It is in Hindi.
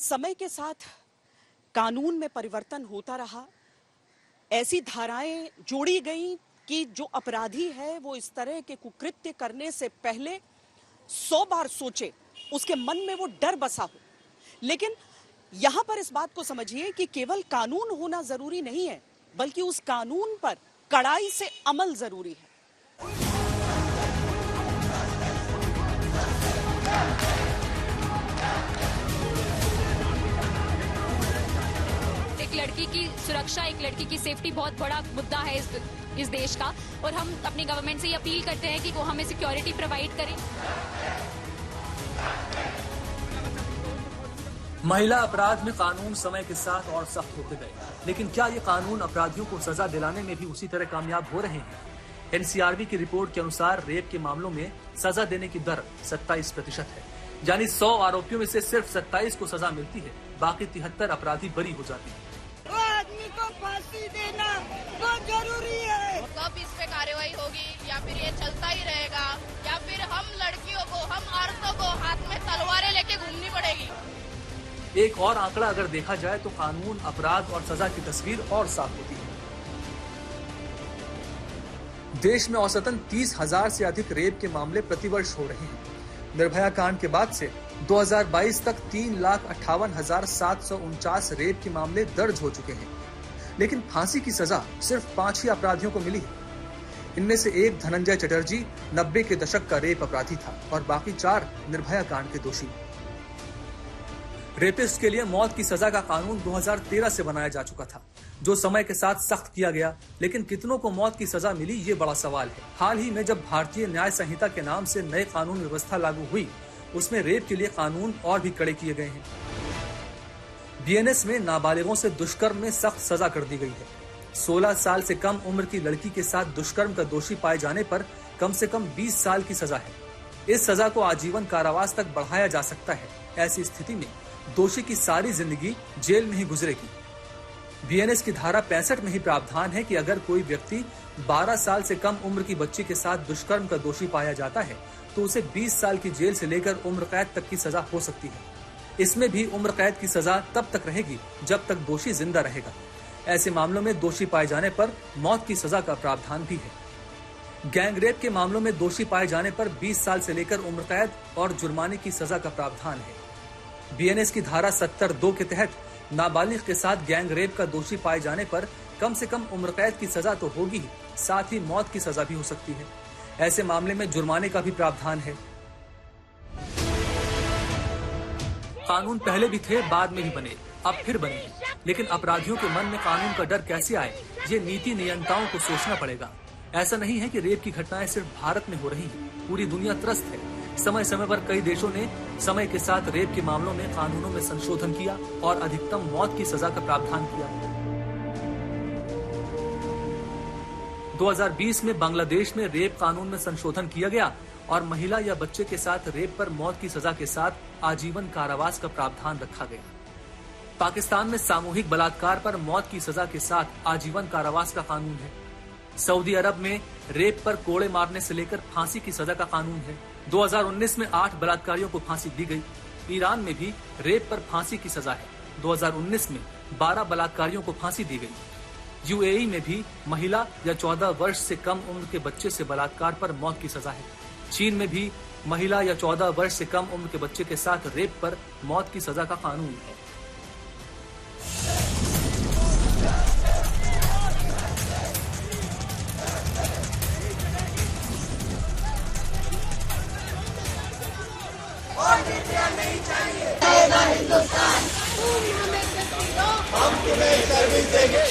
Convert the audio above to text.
समय के साथ कानून में परिवर्तन होता रहा, ऐसी धाराएं जोड़ी गई कि जो अपराधी है वो इस तरह के कुकृत्य करने से पहले 100 बार सोचे, उसके मन में वो डर बसा हो। लेकिन यहां पर इस बात को समझिए कि केवल कानून होना जरूरी नहीं है, बल्कि उस कानून पर कड़ाई से अमल जरूरी है। एक लड़की की सुरक्षा, एक लड़की की सेफ्टी बहुत बड़ा मुद्दा है इस देश का, और हम अपनी गवर्नमेंट से ये अपील करते हैं कि वो हमें सिक्योरिटी प्रोवाइड करें। महिला अपराध में कानून समय के साथ और सख्त होते गए, लेकिन क्या ये कानून अपराधियों को सजा दिलाने में भी उसी तरह कामयाब हो रहे हैं? एनसीआरबी की रिपोर्ट के अनुसार रेप के मामलों में सजा देने की दर 27% है, यानी 100 आरोपियों में से सिर्फ 27 को सजा मिलती है, बाकी 73 अपराधी बरी हो जाते हैं। आदमी को फांसी देना बहुत जरूरी है। कब इस पे कार्रवाई होगी, या फिर ये चलता ही रहेगा, या फिर हम लड़कियों को, हम औरतों को हाथ में तलवारें लेके घूमनी पड़ेगी? एक और आंकड़ा अगर देखा जाए तो कानून, अपराध और सजा की तस्वीर और साफ होती है। देश में औसतन 30,000 से अधिक रेप के मामले प्रतिवर्ष हो रहे हैं। निर्भया कांड के बाद से 2022 तक 3,58,749 रेप के मामले दर्ज हो चुके हैं, लेकिन फांसी की सजा सिर्फ 5 ही अपराधियों को मिली है। इनमें से एक धनंजय चटर्जी 90 के दशक का रेप अपराधी था और बाकी 4 निर्भया कांड के दोषी। रेपिस्ट के लिए मौत की सजा का कानून 2013 से बनाया जा चुका था, जो समय के साथ सख्त किया गया, लेकिन कितनों को मौत की सजा मिली, ये बड़ा सवाल है। हाल ही में जब भारतीय न्याय संहिता के नाम से नए कानून व्यवस्था लागू हुई, उसमें रेप के लिए कानून और भी कड़े किए गए हैं। बीएनएस में नाबालिगों से दुष्कर्म में सख्त सजा कर दी गई है। 16 साल से कम उम्र की लड़की के साथ दुष्कर्म का दोषी पाए जाने पर कम से कम 20 साल की सजा है। इस सजा को आजीवन कारावास तक बढ़ाया जा सकता है। ऐसी स्थिति में दोषी की सारी जिंदगी जेल में ही गुजरेगी। बीएनएस की धारा 65 में ही प्रावधान है कि अगर कोई व्यक्ति 12 साल से कम उम्र की बच्ची के साथ दुष्कर्म का दोषी पाया जाता है तो उसे 20 साल की जेल से लेकर उम्र कैद तक की सजा हो सकती है। इसमें भी उम्र कैद की सजा तब तक रहेगी जब तक दोषी जिंदा रहेगा। ऐसे मामलों में दोषी पाए जाने पर मौत की सजा का प्रावधान भी है। गैंगरेप के मामलों में दोषी पाए जाने पर 20 साल से लेकर उम्र कैद और जुर्माने की सजा का प्रावधान है। बीएनएस की धारा 70(2) के तहत नाबालिग के साथ गैंगरेप का दोषी पाए जाने पर कम से कम उम्र कैद की सजा तो होगी ही, साथ ही मौत की सजा भी हो सकती है। ऐसे मामले में जुर्माने का भी प्रावधान है। कानून पहले भी थे, बाद में भी बने, अब फिर बने, लेकिन अपराधियों के मन में कानून का डर कैसे आए, ये नीति नियंताओं को सोचना पड़ेगा। ऐसा नहीं है कि रेप की घटनाएं सिर्फ भारत में हो रही हैं, पूरी दुनिया त्रस्त है। समय समय पर कई देशों ने समय के साथ रेप के मामलों में कानूनों में संशोधन किया और अधिकतम मौत की सजा का प्रावधान किया। 2020 में बांग्लादेश में रेप कानून में संशोधन किया गया और महिला या बच्चे के साथ रेप पर मौत की सजा के साथ आजीवन कारावास का प्रावधान रखा गया। पाकिस्तान में सामूहिक बलात्कार पर मौत की सजा के साथ आजीवन कारावास का कानून है। सऊदी अरब में रेप पर कोड़े मारने से लेकर फांसी की सजा का कानून है। 2019 में 8 बलात्कारियों को फांसी दी गई। ईरान में भी रेप पर फांसी की सजा है। 2019 में 12 बलात्कारियों को फांसी दी गई। यूएई में भी महिला या 14 वर्ष से कम उम्र के बच्चे से बलात्कार पर मौत की सजा है। चीन में भी महिला या 14 वर्ष से कम उम्र के बच्चे के साथ रेप पर मौत की सजा का कानून है। नहीं चाहिए हिंदुस्तान, हम तुम्हें सर्विस देंगे।